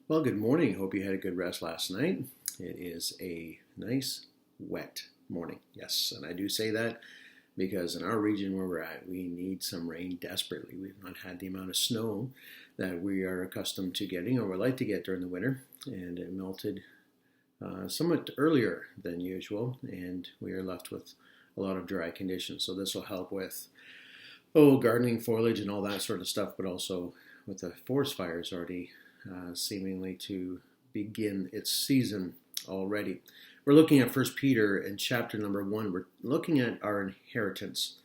Well, good morning. Hope you had a good rest last night. It is a nice, wet morning. Yes, and I do say that because in our region where we're at, we need some rain desperately. We've not had the amount of snow that we are accustomed to getting or would like to get during the winter, and it melted somewhat earlier than usual, and we are left with a lot of dry conditions. So this will help with gardening, foliage, and all that sort of stuff, but also with the forest fires already seemingly to begin its season already. We're looking at First Peter in chapter number 1. We're looking at our inheritance.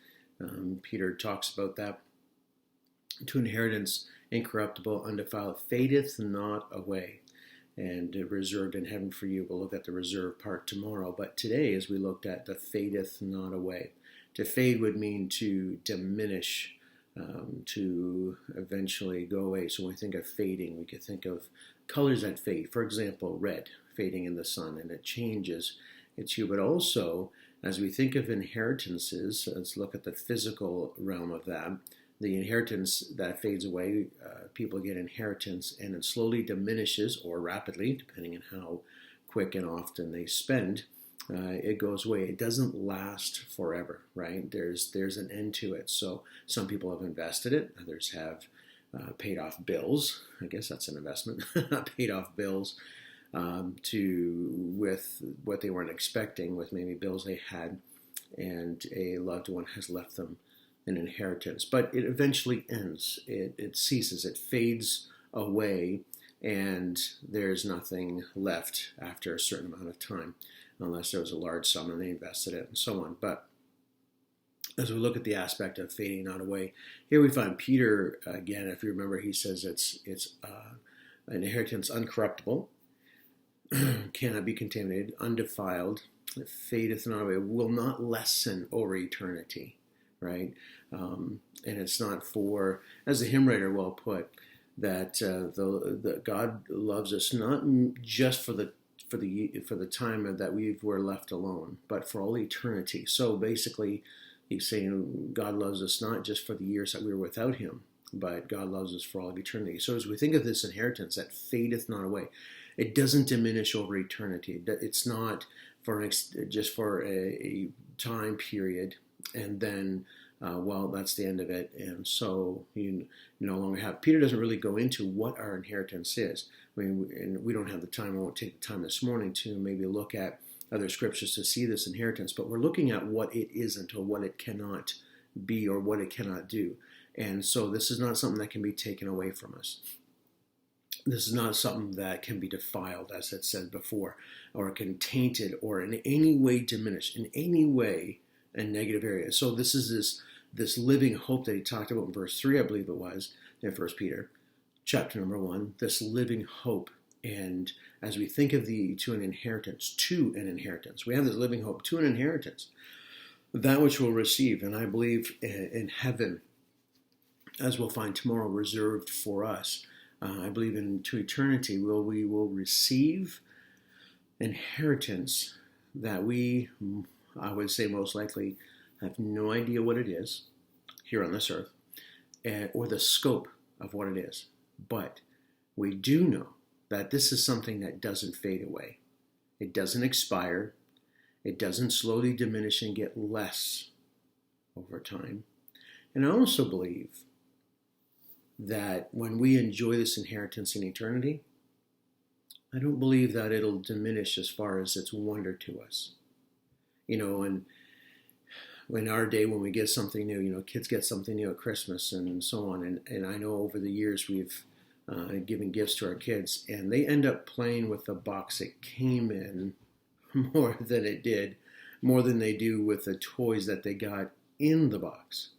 Peter talks about that. To inheritance incorruptible, undefiled, fadeth not away, and reserved in heaven for you. We'll look at the reserved part tomorrow. But today, as we looked at the fadeth not away, to fade would mean to diminish, to eventually go away. So when we think of fading, we could think of colors that fade. For example, red fading in the sun, and it changes its hue. But also, as we think of inheritances, let's look at the physical realm of that. The inheritance that fades away, people get inheritance, and it slowly diminishes, or rapidly, depending on how quick and often they spend. It goes away. It doesn't last forever, right? There's an end to it. So some people have invested it. Others have paid off bills. I guess that's an investment. Paid off bills with what they weren't expecting, with maybe bills they had, and a loved one has left them an inheritance. But it eventually ends. It ceases. It fades away, and there's nothing left after a certain amount of time, unless there was a large sum and they invested it and so on. But as we look at the aspect of fading not away, here we find Peter again. If you remember, he says it's an inheritance uncorruptible, cannot be contaminated, undefiled, it fadeth not away, will not lessen over eternity, right? And it's not for, as the hymn writer well put, that the God loves us not just for the time that we were left alone, but for all eternity. So basically, he's saying God loves us not just for the years that we were without him, but God loves us for all of eternity. So as we think of this inheritance that fadeth not away, it doesn't diminish over eternity. It's not just for a time period, and then that's the end of it, and so you no longer have. Peter doesn't really go into what our inheritance is. I mean, and we don't have the time. I won't take the time this morning to maybe look at other scriptures to see this inheritance, but we're looking at what it isn't, or what it cannot be, or what it cannot do. And so this is not something that can be taken away from us. This is not something that can be defiled, as it said before, or can tainted, or in any way diminished, in any way a negative area. So this is this living hope that he talked about in verse 3, I believe it was, in 1 Peter, chapter number 1, this living hope. And as we think of to an inheritance, we have this living hope to an inheritance, that which we'll receive. And I believe in heaven, as we'll find tomorrow, reserved for us. I believe to eternity, we will receive inheritance that I would say most likely have no idea what it is here on this earth, or the scope of what it is. But we do know that this is something that doesn't fade away. It doesn't expire. It doesn't slowly diminish and get less over time. And I also believe that when we enjoy this inheritance in eternity, I don't believe that it'll diminish as far as its wonder to us. And in our day, when we get something new, kids get something new at Christmas and so on. And I know over the years we've given gifts to our kids, and they end up playing with the box it came in more than they do with the toys that they got in the box.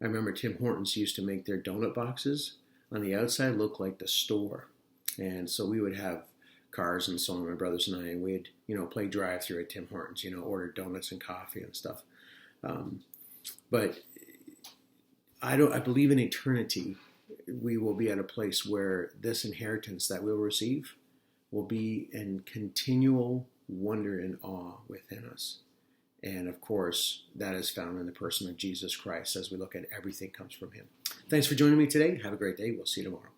I remember Tim Hortons used to make their donut boxes on the outside look like the store. And so we would have cars and so on, my brothers and I, and we'd, play drive-through at Tim Hortons, order donuts and coffee and stuff. But I believe in eternity, we will be at a place where this inheritance that we'll receive will be in continual wonder and awe within us. And of course, that is found in the person of Jesus Christ as we look at everything comes from him. Thanks for joining me today. Have a great day. We'll see you tomorrow.